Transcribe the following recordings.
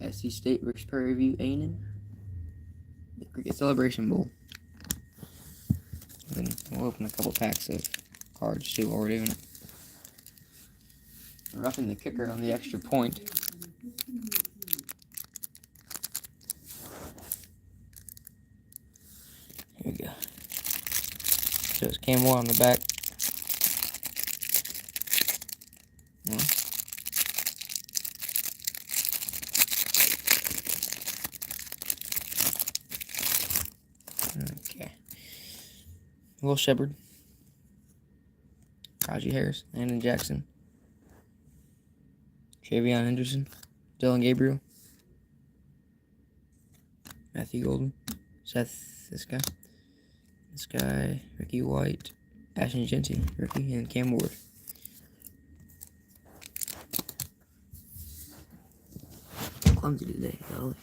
SC State versus Prairie View A&M. The Cricket Celebration Bowl. Then we'll open a couple packs of cards too while we're doing it. Roughing the kicker on the extra point. Here we go. Shows Camel on the back. Okay. Will Shepard. Raji Harris. Landon Jackson. Travion Henderson. Dylan Gabriel. Matthew Golden. Seth, this guy, Ricky White, Ashton Genty, Ricky, and Cam Ward. Clumsy today, golly.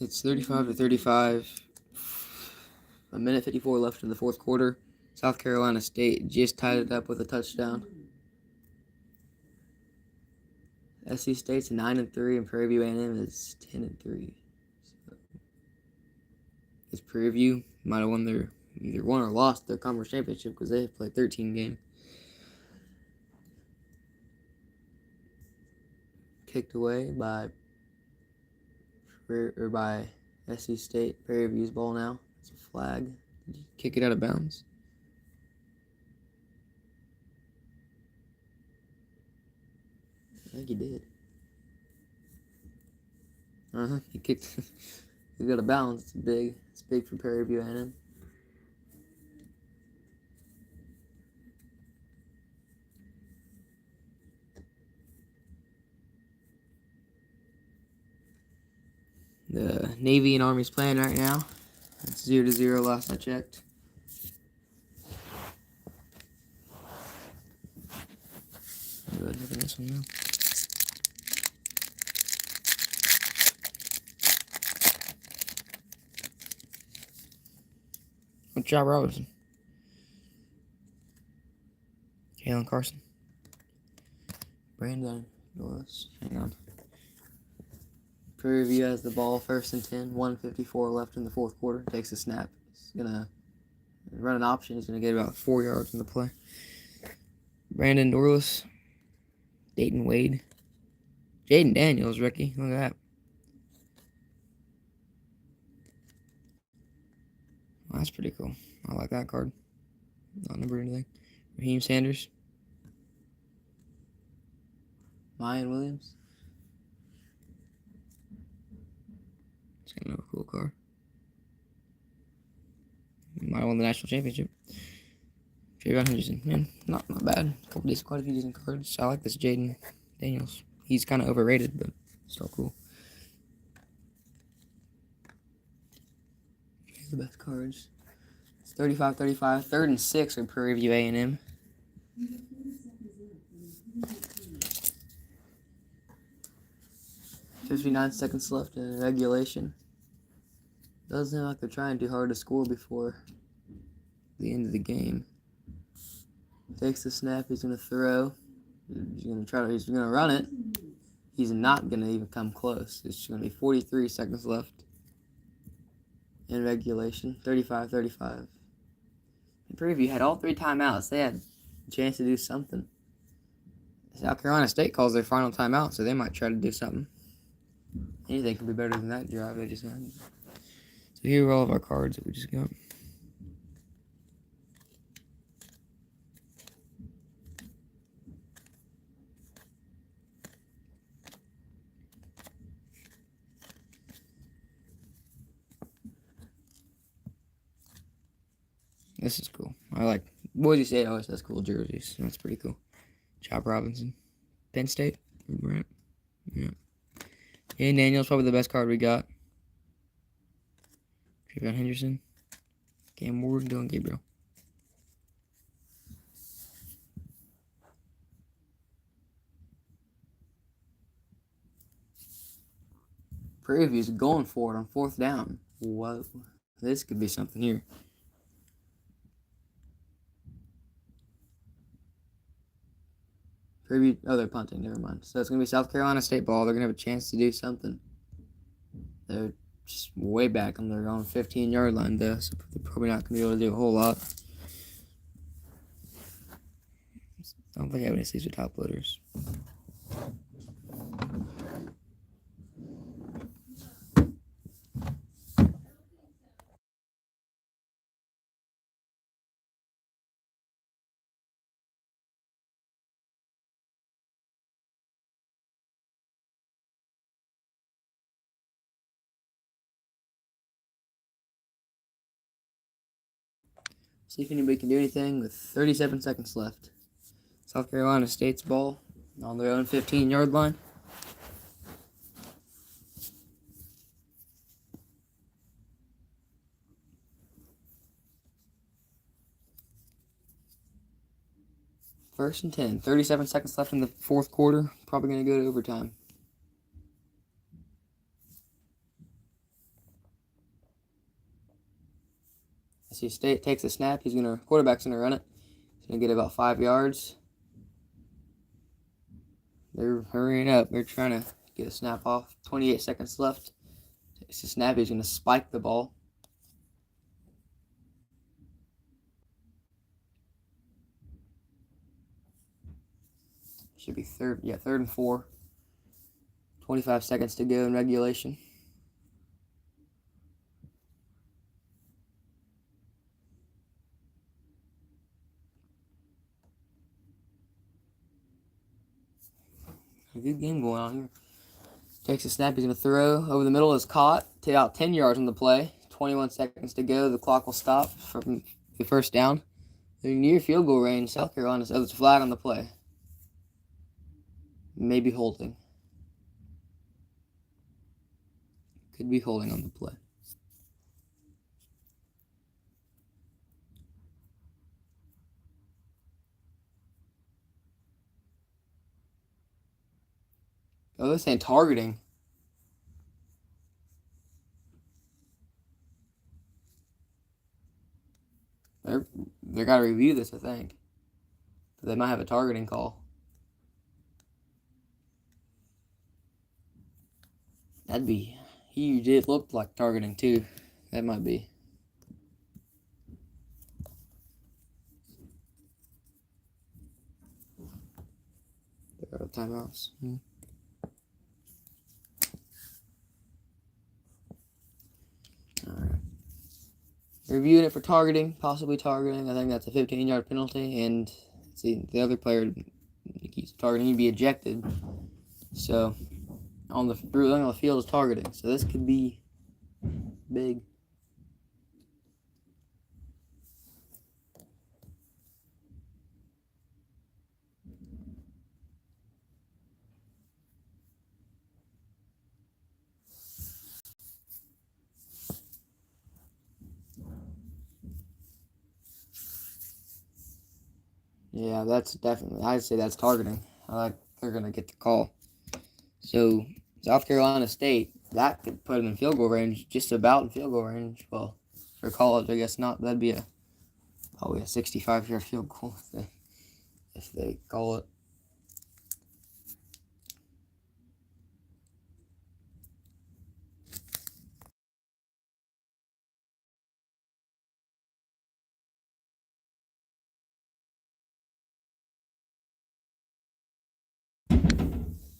It's 35-35. A minute 54 left in the fourth quarter. South Carolina State just tied it up with a touchdown. SC State's 9-3 and Prairie View A&M is 10-3. So this Prairie View might have either won or lost their conference championship because they have played 13 games. Kicked away by SC State. Prairie View's ball now. It's a flag. Did you kick it out of bounds? I think he did. He kicked. He got a bounce. It's big. It's big for Prairie View A&M. The Navy and Army's playing right now. It's 0-0 last I checked. Go ahead and open this one now. Good job, Robinson. Kalen Carson. Brandon Norris. Hang on. Prairie View has the ball, 1st and 10. 1:54 left in the fourth quarter. Takes a snap. He's gonna run an option. He's gonna get about 4 yards in the play. Brandon Dorless. Dayton Wade. Jaden Daniels, Ricky. Look at that. Well, that's pretty cool. I like that card. Not number anything. Raheem Sanders. Mayan Williams. It's kind of a cool card. Might have won the national championship. Travion Henderson. Man, not bad. Quite a few decent cards. I like this Jaden Daniels. He's kind of overrated, but still cool. Here's the best cards. It's 35-35. 3rd and 6 for Prairie View A&M. .59 seconds left in regulation. Doesn't seem like they're trying too hard to score before the end of the game. Takes the snap. He's gonna throw. He's gonna run it. He's not gonna even come close. It's gonna be 43 seconds left in regulation. 35-35. And Prairie View had all 3 timeouts. They had a chance to do something. South Carolina State calls their final timeout, so they might try to do something. Anything could be better than that drive they just had. So here are all of our cards that we just got. This is cool. I like Boise State always has cool jerseys. That's pretty cool. Chop Robinson. Penn State. Right. Yeah. And Daniel's probably the best card we got. Travion Henderson. Cam Ward and Dylan Gabriel. Prairie is going for it on 4th down. Whoa. This could be something here. Prairie, oh, they're punting. Never mind. So it's going to be South Carolina State ball. They're going to have a chance to do something. They're just way back on their own 15-yard line, though, so they're probably not going to be able to do a whole lot. I don't think I have any seats with top loaders. See if anybody can do anything with 37 seconds left. South Carolina State's ball on their own 15-yard line. First and 10. 37 seconds left in the 4th quarter. Probably going to go to overtime. SC State takes a snap. Quarterback's going to run it. He's going to get about 5 yards. They're hurrying up. They're trying to get a snap off. 28 seconds left. Takes a snap. He's going to spike the ball. Should be third and 4. 25 seconds to go in regulation. A good game going on here. Takes a snap. He's going to throw. Over the middle is caught. Out 10 yards on the play. 21 seconds to go. The clock will stop from the first down. They're near field goal range. South Carolina. Oh, there's a flag on the play. Maybe holding. Could be holding on the play. Oh, they're saying targeting. They got to review this, I think. They might have a targeting call. That'd be huge. It looked like targeting, too. That might be. They're out of timeouts. Alright. Reviewing it for targeting, possibly targeting. I think that's a 15-yard penalty. And see, the other player keeps targeting, he'd be ejected. So, on the field is targeting. So this could be big. Yeah, that's definitely, I'd say that's targeting. They're going to get the call. So, South Carolina State, that could put them in field goal range, just about in field goal range. Well, for college, I guess not. That'd be probably a 65-yard field goal if they call it.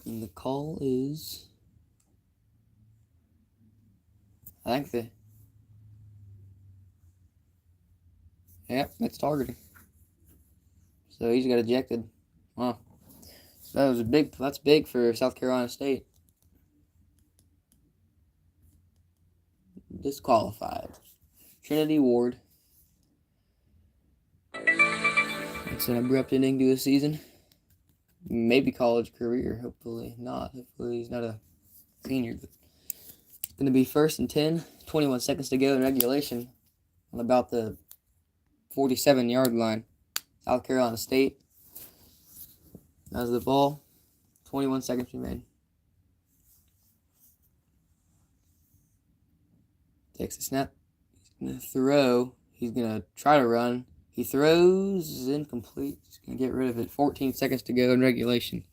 And the call is, yep, that's targeting. So he's got ejected. Wow. So that's big for South Carolina State. Disqualified. Trinity Ward. It's an abrupt ending to his season. Maybe college career. Hopefully not. Hopefully he's not a senior. But it's going to be 1st and 10. 21 seconds to go in regulation. On about the 47-yard line. South Carolina State. That's the ball. 21 seconds remain. Takes the snap. He's going to throw. He's going to try to run. He throws. Incomplete. He's going to get rid of it. 14 seconds to go in regulation.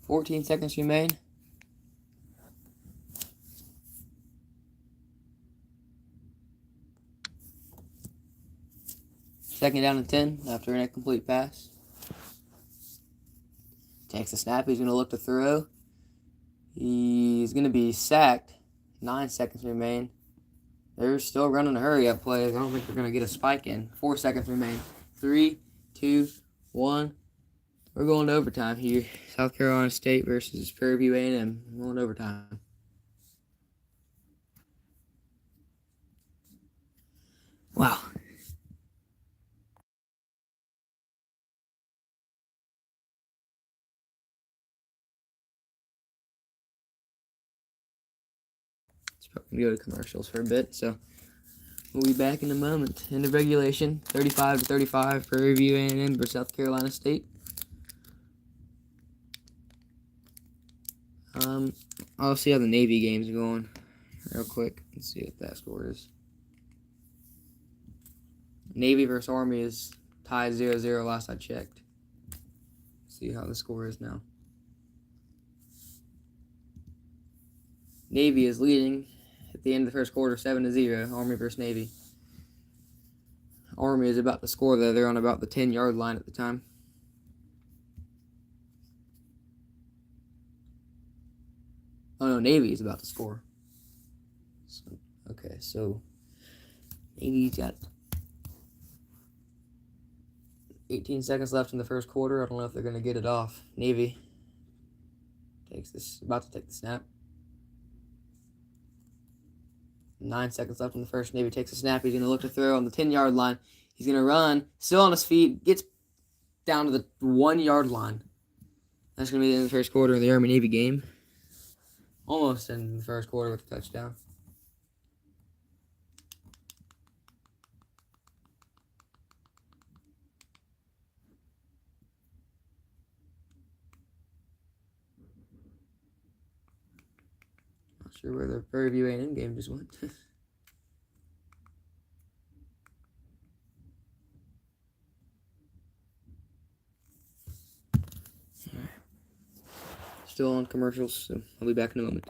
Fourteen seconds remain. Second down and 10 after an incomplete pass. Takes the snap. He's going to look to throw. He's going to be sacked. 9 seconds remain. They're still running a hurry-up play. I don't think they're going to get a spike in. 4 seconds remain. 3, 2, 1. We're going to overtime here. South Carolina State versus Prairie View A&M. We're going to overtime. Wow. It's probably going to go to commercials for a bit, so we'll be back in a moment. End of regulation, 35-35, Prairie View A&M versus South Carolina State. I'll see how the Navy game's going real quick. Let's see what that score is. Navy versus Army is tied 0-0 last I checked. See how the score is now. Navy is leading at the end of the first quarter 7-0, Army versus Navy. Army is about to score though. They're on about the 10-yard line at the time. Oh no, Navy is about to score. So Navy's got 18 seconds left in the first quarter. I don't know if they're going to get it off. Navy about to take the snap. 9 seconds left in the first. Navy takes a snap. He's going to look to throw on the 10-yard line. He's going to run. Still on his feet. Gets down to the 1-yard line. That's going to be the end of the first quarter of the Army-Navy game. Almost in the first quarter with a touchdown. Not sure where the Prairie View A&M game just went. Still on commercials, so I'll be back in a moment.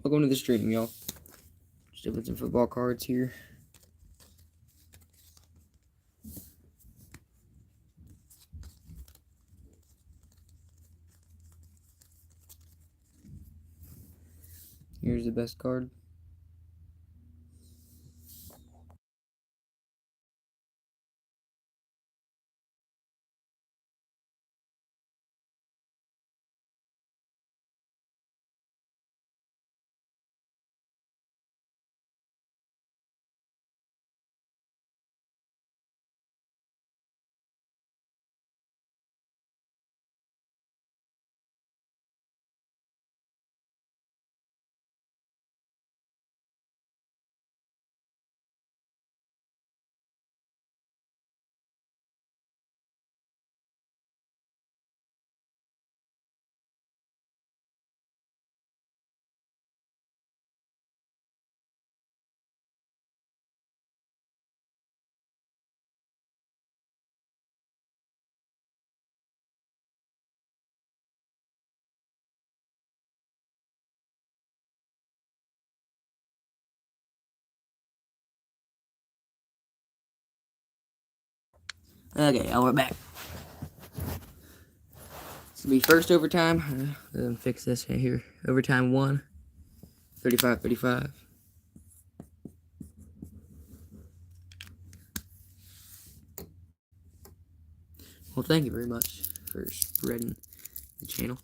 Welcome to the stream, y'all. Just with some football cards here. Here's the best card. Okay, now we're back. This will be first overtime. Let me fix this right here. Overtime 1. 35-35. Well, thank you very much for spreading the channel.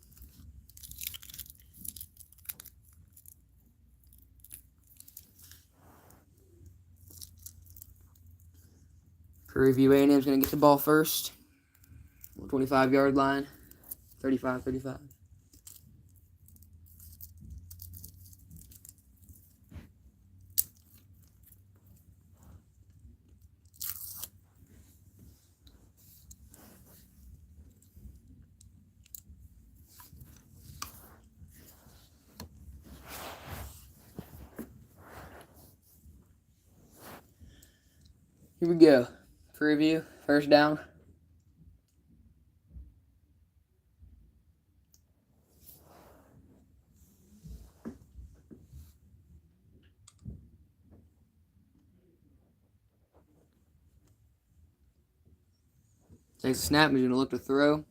Prairie View A&M is going to get the ball first. 25-yard line. 35-35. Here we go. Preview, first down. Takes a snap, he's going to look to throw.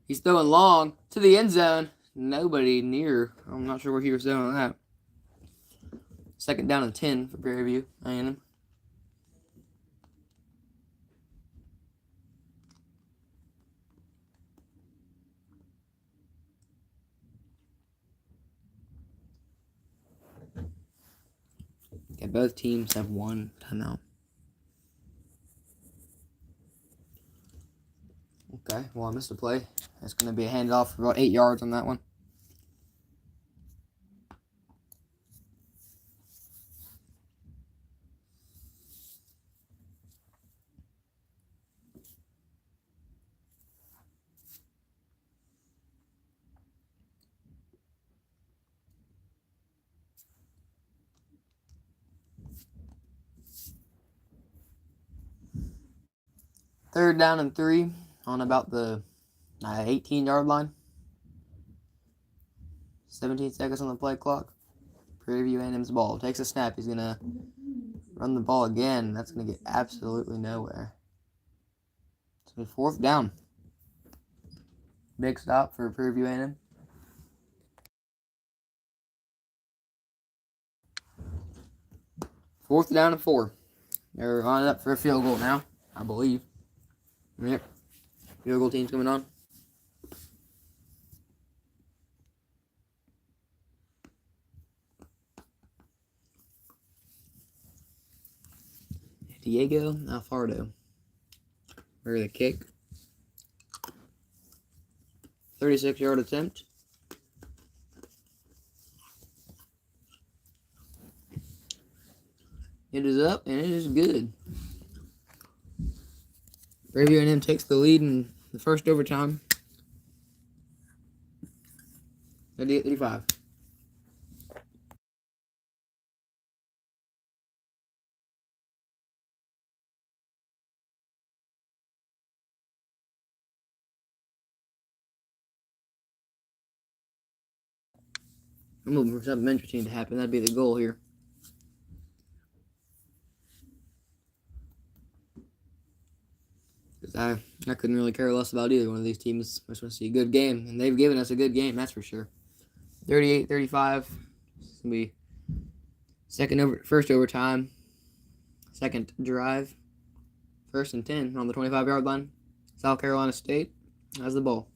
He's throwing long to the end zone. Nobody near. I'm not sure where he was throwing that. Second down and 10 for Prairie View A&M. Okay, both teams have one timeout. Okay, well, I missed a play. It's going to be a handoff for about 8 yards on that one. Third down and 3 on about the 18-yard line. 17 seconds on the play clock. Prairie View A&M's ball. Takes a snap. He's going to run the ball again. That's going to get absolutely nowhere. It's going to be fourth down. Big stop for Prairie View A&M. Fourth down and 4. They're lined up for a field goal now, I believe. Yep. Field goal team's coming on. Diego Alfaro. For the kick. 36-yard attempt. It is up, and it is good. Prairie View A&M takes the lead in the first overtime. 38-35. I'm moving for something interesting to happen. That'd be the goal here. Because I couldn't really care less about either one of these teams. I just want to see a good game. And they've given us a good game, that's for sure. 38-35. It's going to be first overtime. Second drive. First and 10 on the 25-yard line. South Carolina State has the ball.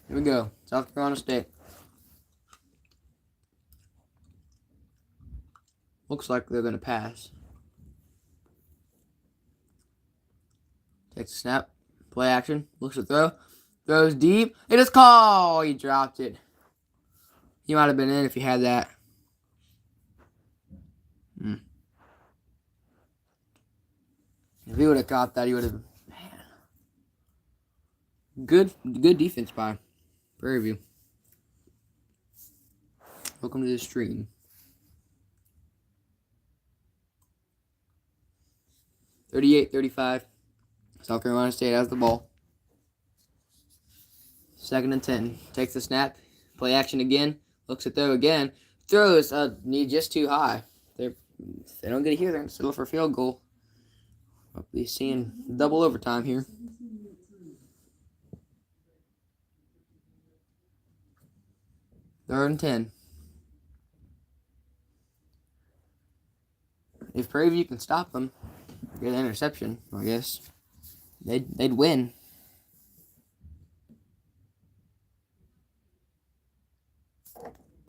Here we go. South Carolina State. Looks like they're going to pass. Takes a snap. Play action. Looks to throw. Throws deep. It is caught. Oh, he dropped it. He might have been in if he had that. If he would have caught that, he would have. Man. Good defense by Prairie View. Welcome to the stream. (38-35). South Carolina State has the ball. Second and 10. Takes the snap. Play action again. Looks to throw again. Throws just too high. If they don't get it here, they're going to settle for a field goal. We'll be seeing double overtime here. 3rd and 10. If Prairie View can stop them, get an interception, I guess, they'd win.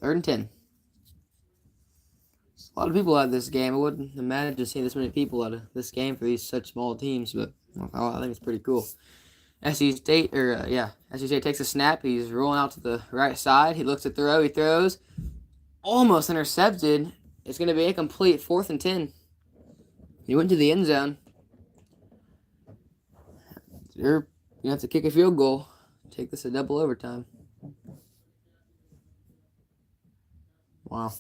Third and 10. A lot of people out of this game. I wouldn't imagine to see this many people out of this game for these such small teams, but I think it's pretty cool. SC State takes a snap. He's rolling out to the right side. He looks to throw. He throws. Almost intercepted. It's going to be a complete 4th and 10. He went to the end zone. You have to kick a field goal. Take this to double overtime. Wow.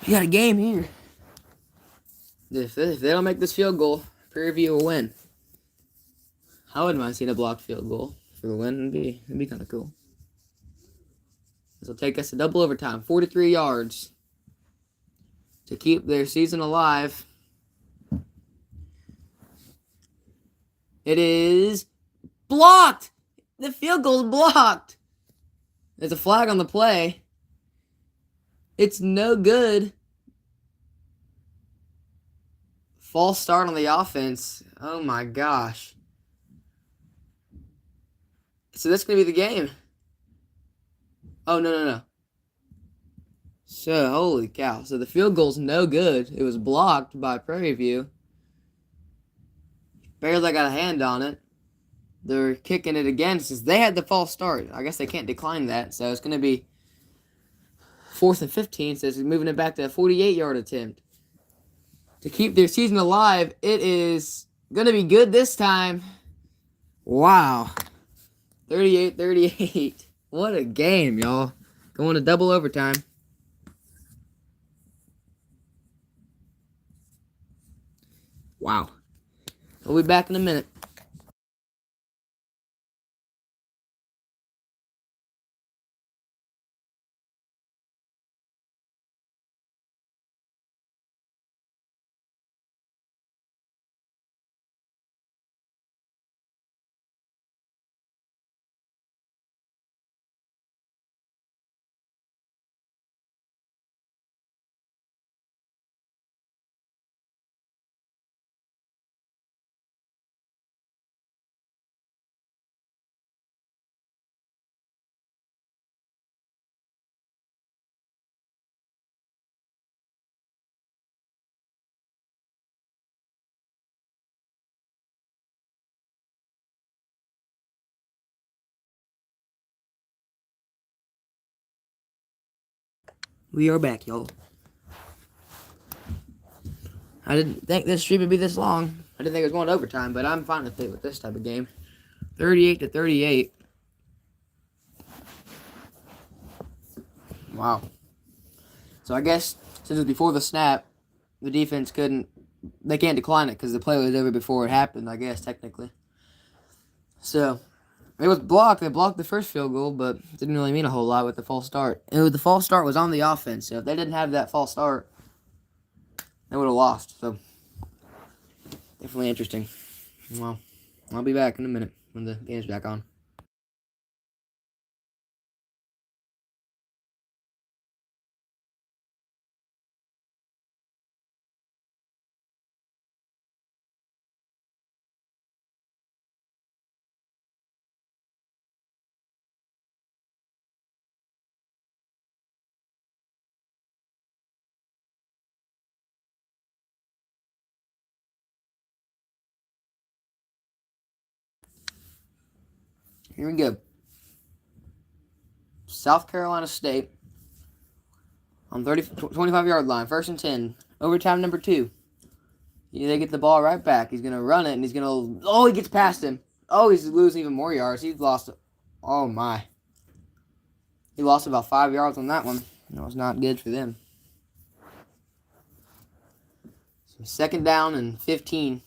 We got a game here. If they don't make this field goal, Prairie View will win. I wouldn't mind seeing a blocked field goal for the win. It'd be kind of cool. This will take us to double overtime. 43 yards to keep their season alive. It is blocked. The field goal's blocked. There's a flag on the play. It's no good. False start on the offense. Oh my gosh. So that's going to be the game. Oh, no. So, holy cow. So the field goal's no good. It was blocked by Prairie View. Barely got a hand on it. They're kicking it again since they had the false start. I guess they can't decline that. So it's going to be 4th and 15. So it's moving it back to a 48-yard attempt. To keep their season alive, it is going to be good this time. Wow. 38-38. What a game, y'all. Going to double overtime. Wow. We'll be back in a minute. We are back, y'all. I didn't think this stream would be this long. I didn't think it was going to overtime, but I'm fine with it with this type of game. 38-38. Wow. So I guess since it was before the snap, the defense they can't decline it because the play was over before it happened, I guess, technically. So it was blocked. They blocked the first field goal, but it didn't really mean a whole lot with the false start. The false start was on the offense, so if they didn't have that false start, they would have lost. So definitely interesting. Well, I'll be back in a minute when the game's back on. Here we go. South Carolina State on 25-yard line. 1st and 10. Overtime number 2. They get the ball right back. He's going to run it, and he's going to... Oh, he gets past him. Oh, he's losing even more yards. He's lost... Oh, my. He lost about 5 yards on that one. That was not good for them. So 2nd down and 15.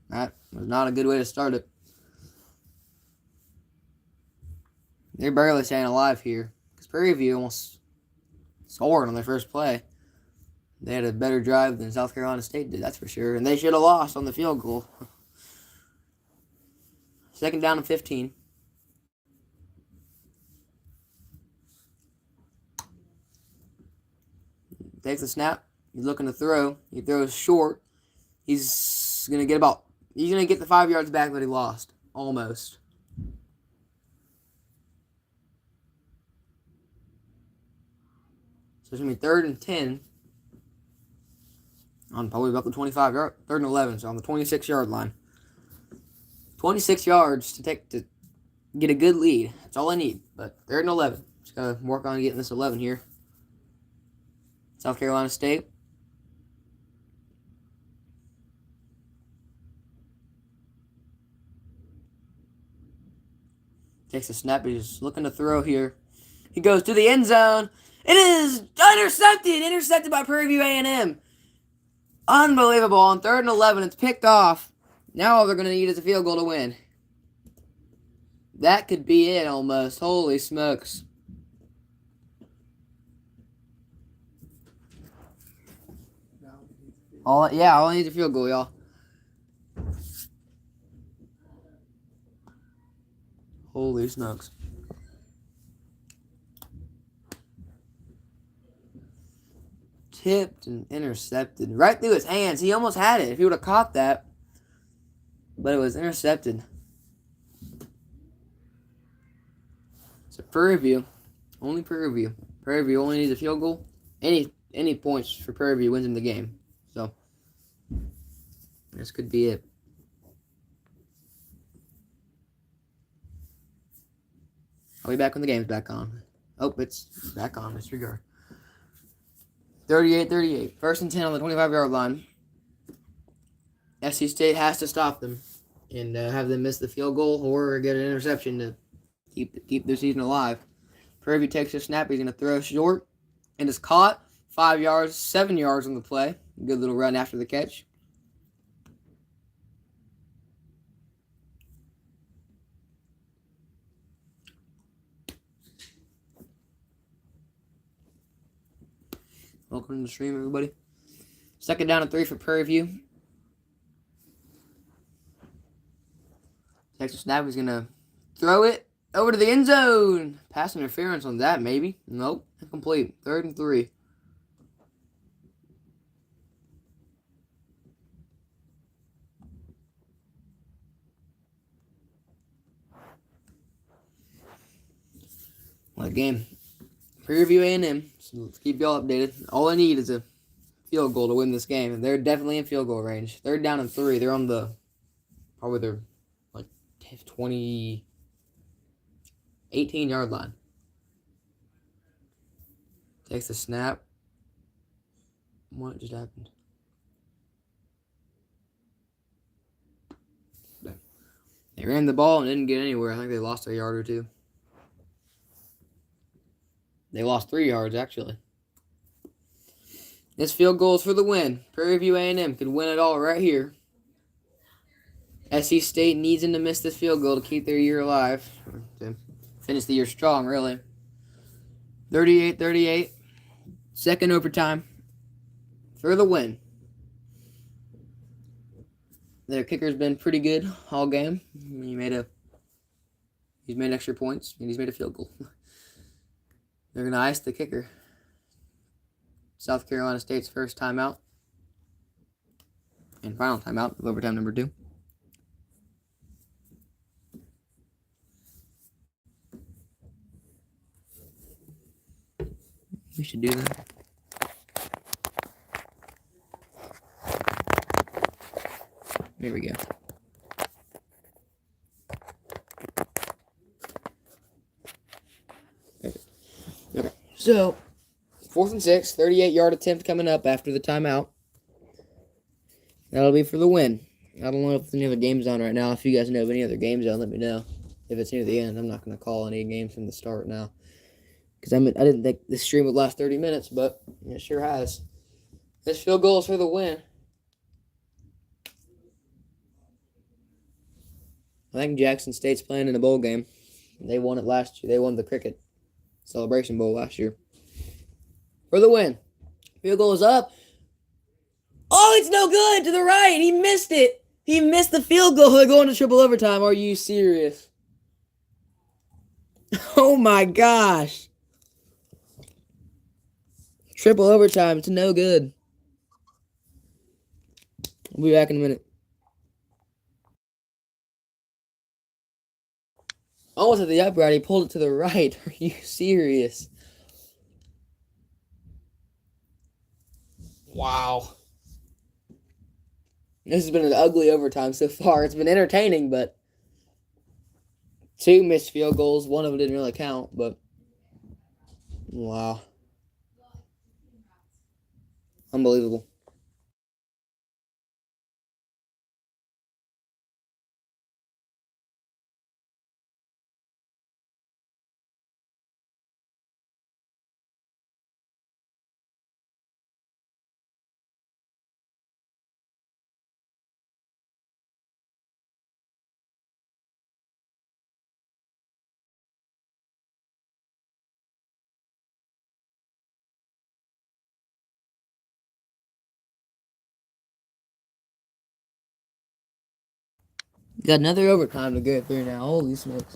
That was not a good way to start it. They're barely staying alive here. Because Prairie View almost scored on their first play. They had a better drive than South Carolina State did, that's for sure. And they should have lost on the field goal. 2nd down and 15. Takes the snap. He's looking to throw. He throws short. He's gonna get the 5 yards back that he lost. Almost. So it's gonna be 3rd and 10. On probably about the 25 yard, 3rd and 11, so on the 26-yard line. 26 yards to get a good lead. That's all I need. But 3rd and 11. Just gotta work on getting this 11 here. South Carolina State. Takes a snap. He's looking to throw here. He goes to the end zone. It is intercepted. Intercepted by Prairie A&M. Unbelievable. On 3rd and 11, it's picked off. Now all they're going to need is a field goal to win. That could be it almost. Holy smokes. All I need is a field goal, y'all. Holy smokes. Tipped and intercepted. Right through his hands. He almost had it if he would have caught that. But it was intercepted. So Prairie View. Only Prairie View. Prairie View only needs a field goal. Any points for Prairie View wins in the game. So this could be it. I'll be back when the game's back on. Oh, it's back on. Disregard. 38-38. 1st and 10 on the 25-yard line. SC State has to stop them and have them miss the field goal or get an interception to keep their season alive. Prairie View takes a snap. He's going to throw short and is caught. 5 yards, 7 yards on the play. Good little run after the catch. Welcome to the stream, everybody. 2nd down and 3 for Prairie View. Takes a snap. He's going to throw it over to the end zone. Pass interference on that, maybe. Nope. Incomplete. 3rd and 3. What a game. Prairie View A&M. So let's keep y'all updated. All I need is a field goal to win this game. And they're definitely in field goal range. 3rd down and 3. They're on probably their 18-yard line. Takes the snap. What just happened? They ran the ball and didn't get anywhere. I think they lost a yard or two. They lost 3 yards, actually. This field goal is for the win. Prairie View A&M could win it all right here. SC State needs them to miss this field goal to keep their year alive. To finish the year strong, really. 38-38. 2nd overtime. For the win. Their kicker's been pretty good all game. He's made extra points, and he's made a field goal. They're going to ice the kicker. South Carolina State's first timeout. And final timeout of overtime number 2. We should do that. There we go. Okay. So, 4th and 6, 38-yard attempt coming up after the timeout. That'll be for the win. I don't know if there's any other games on right now. If you guys know of any other games on, let me know. If it's near the end, I'm not going to call any games from the start now. Because I didn't think this stream would last 30 minutes, but it sure has. This field goal is for the win. I think Jackson State's playing in the bowl game. They won it last year. They won the Cricket Celebration Bowl last year. For the win. Field goal is up. Oh, it's no good. To the right. He missed it. He missed the field goal. They're going to triple overtime. Are you serious? Oh, my gosh. Triple overtime. It's no good. We'll be back in a minute. Almost at the upright. He pulled it to the right. Are you serious? Wow. This has been an ugly overtime so far. It's been entertaining, but 2 missed field goals. One of them didn't really count, but wow. Unbelievable. Got another overtime to get through now. Holy smokes.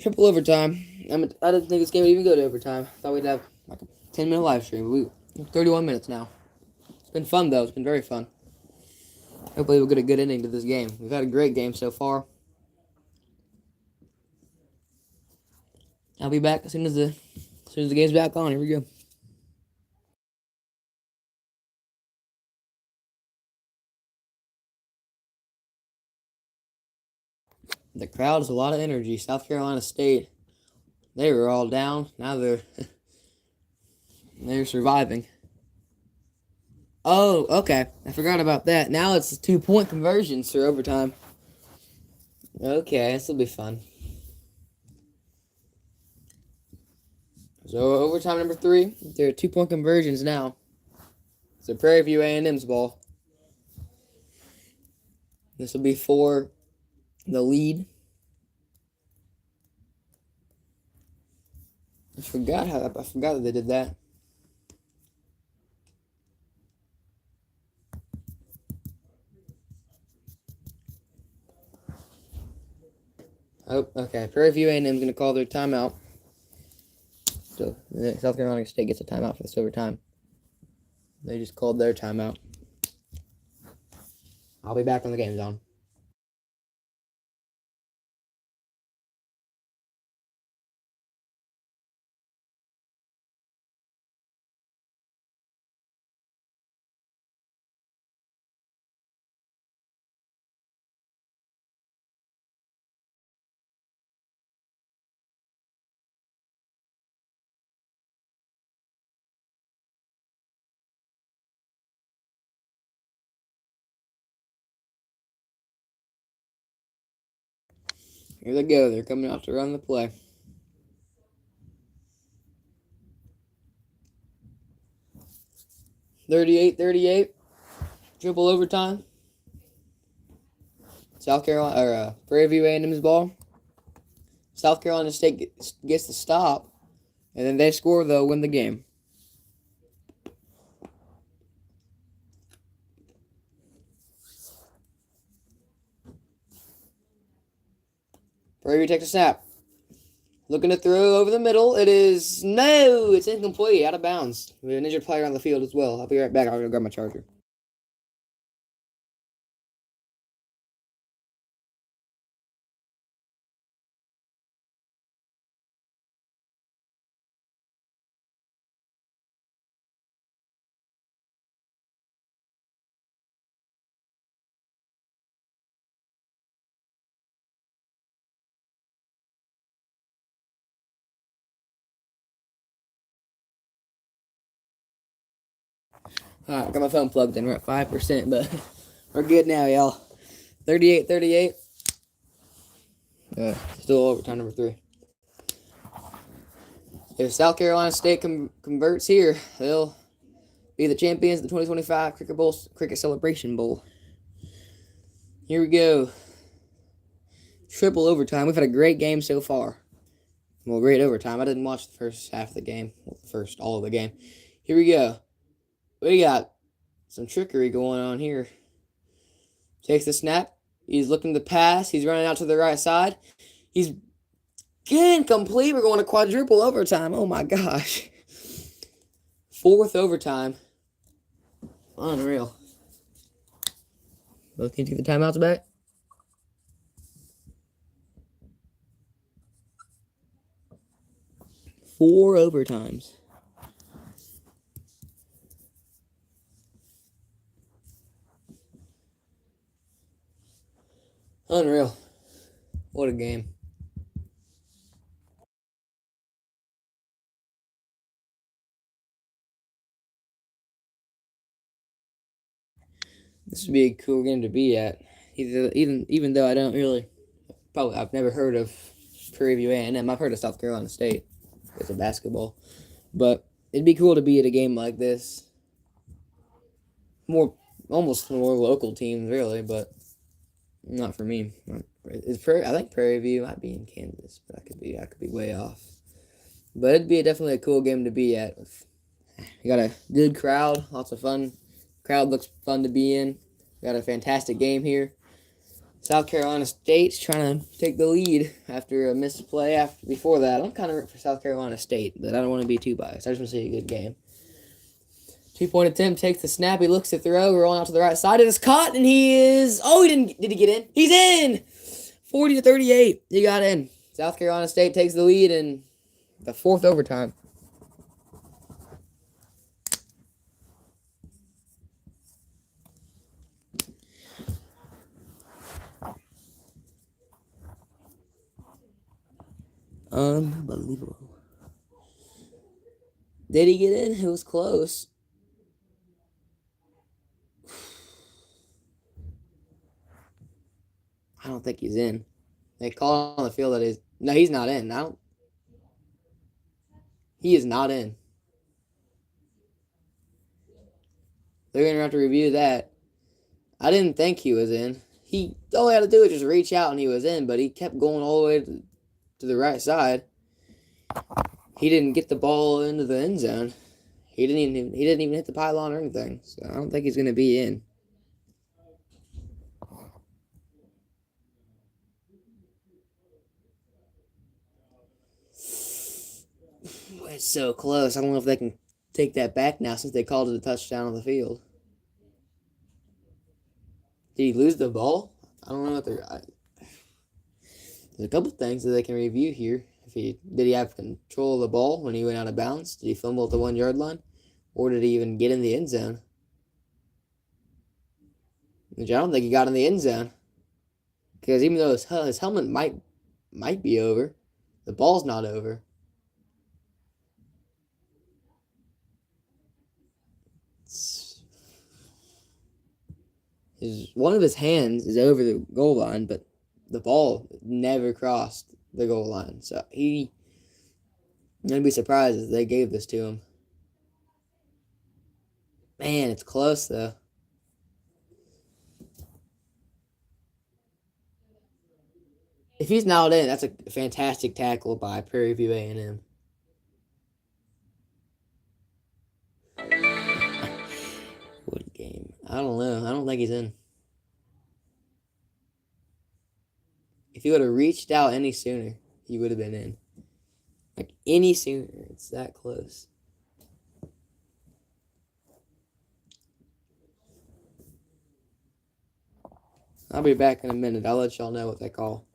Triple overtime. I didn't think this game would even go to overtime. Thought we'd have like a 10-minute live stream, but we 31 minutes now. It's been fun, though. It's been very fun. Hopefully we'll get a good ending to this game. We've had a great game so far. I'll be back as soon as the game's back on. Here we go. The crowd has a lot of energy. South Carolina State, they were all down. Now they're surviving. Oh, okay. I forgot about that. Now it's 2-point conversions for overtime. Okay, this will be fun. So overtime number 3. There are 2-point conversions now. It's a Prairie View A&M's ball. This will be for the lead. I forgot that they did that. Oh, okay. Prairie View A&M is going to call their timeout. So South Carolina State gets a timeout for this overtime. They just called their timeout. I'll be back when the game's on. Here they go. They're coming out to run the play. (38-38). Triple overtime. South Carolina or Prairie View A&M's ball. South Carolina State gets the stop, and then they score, though, win the game. Prairie takes a snap. Looking to throw over the middle. It is no. It's incomplete. Out of bounds. We have an injured player on the field as well. I'll be right back. I'll go grab my charger. Alright, got my phone plugged in. We're at 5%, but we're good now, y'all. 38-38. Still overtime number 3. If South Carolina State converts here, they'll be the champions of the 2025 Cricket Celebration Bowl. Here we go. Triple overtime. We've had a great game so far. Well, great overtime. I didn't watch the first half of the game. Well, all of the game. Here we go. We got some trickery going on here. Takes the snap. He's looking to pass. He's running out to the right side. He's again complete. We're going to quadruple overtime. Oh my gosh. Fourth overtime. Unreal. Both teams get the timeouts back. Four overtimes. Unreal. What a game. This would be a cool game to be at. Even though I don't really, I've never heard of Prairie View A&M. I've heard of South Carolina State because of basketball, but it'd be cool to be at a game like this. Almost more local teams, really, but not for me. I think Prairie View might be in Kansas, but I could be way off. But it'd be definitely a cool game to be at. You got a good crowd, lots of fun. Crowd looks fun to be in. Got a fantastic game here. South Carolina State's trying to take the lead after a missed play before that. I'm kind of rooting for South Carolina State, but I don't want to be too biased. I just want to see a good game. 2-point attempt, takes the snap, he looks to throw, rolling out to the right side. It is caught, and he is... Oh, did he get in? He's in! 40-38. He got in. South Carolina State takes the lead in the fourth overtime. Unbelievable. Did he get in? It was close. I don't think he's in. They call on the field that is... No, he's not in. He is not in. They're going to have to review that. I didn't think he was in. All he had to do was just reach out and he was in, but he kept going all the way to the right side. He didn't get the ball into the end zone. He didn't even hit the pylon or anything. So I don't think he's going to be in. It's so close. I don't know if they can take that back now since they called it a touchdown on the field. Did he lose the ball? I don't know what they're... There's a couple things that they can review here. Did he have control of the ball when he went out of bounds? Did he fumble at the 1-yard line? Or did he even get in the end zone? Which I don't think he got in the end zone. Because even though his helmet might be over, the ball's not over. One of his hands is over the goal line, but the ball never crossed the goal line. So I'm going to be surprised if they gave this to him. Man, it's close, though. If he's not in, that's a fantastic tackle by Prairie View A&M. What a game. I don't know. I don't think he's in. If he would have reached out any sooner, he would have been in. Like, any sooner. It's that close. I'll be back in a minute. I'll let y'all know what they call.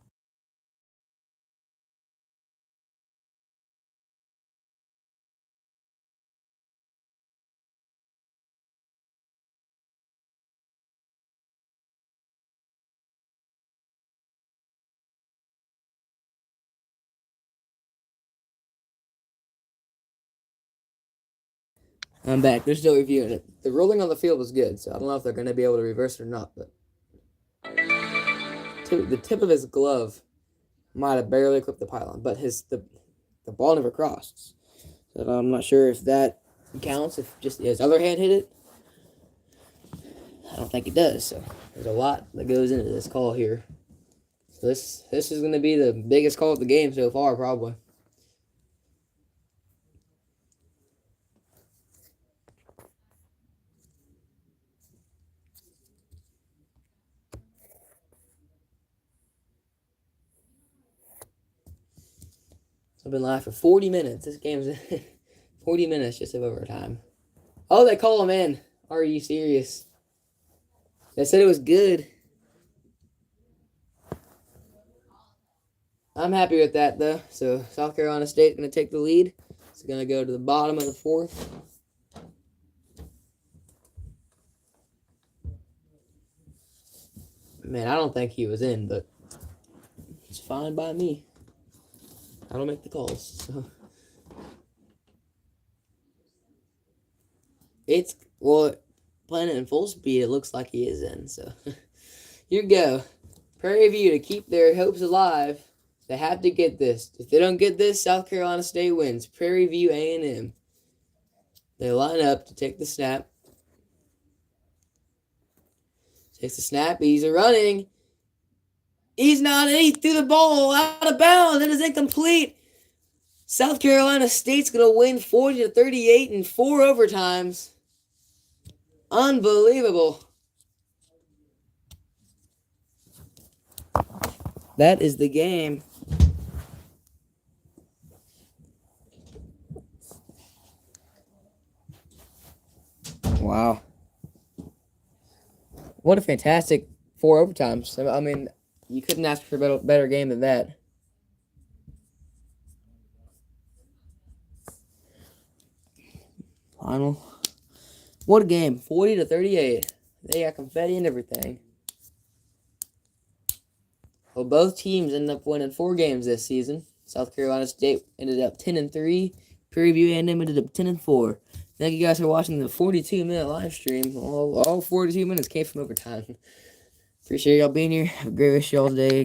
I'm back. They're still reviewing it. The ruling on the field was good, so I don't know if they're going to be able to reverse it or not, but the tip of his glove might have barely clipped the pylon, but the ball never crossed. So I'm not sure if that counts, if just his other hand hit it. I don't think it does, so there's a lot that goes into this call here. So this is going to be the biggest call of the game so far, probably. I've been live for 40 minutes. This game's 40 minutes just of overtime. Oh, they call him in. Are you serious? They said it was good. I'm happy with that, though. So, South Carolina State's going to take the lead. It's going to go to the bottom of the fourth. Man, I don't think he was in, but it's fine by me. I don't make the calls, so. It's, well, playing it in full speed, it looks like he is in, so. Here you go. Prairie View, to keep their hopes alive, they have to get this. If they don't get this, South Carolina State wins. Prairie View A&M. They line up to take the snap. Takes the snap. He's running. He's not in. He threw the ball out of bounds. It is incomplete. South Carolina State's going to win 40-38 in 4 overtimes. Unbelievable. That is the game. Wow. What a fantastic 4 overtimes. I mean, you couldn't ask for a better game than that. Final. What a game. 40-38. They got confetti and everything. Well, both teams ended up winning 4 games this season. South Carolina State ended up 10-3. Prairie View A&M ended up 10-4. Thank you guys for watching the 42-minute live stream. All 42 minutes came from overtime. Appreciate y'all being here. Have a great rest of y'all's day.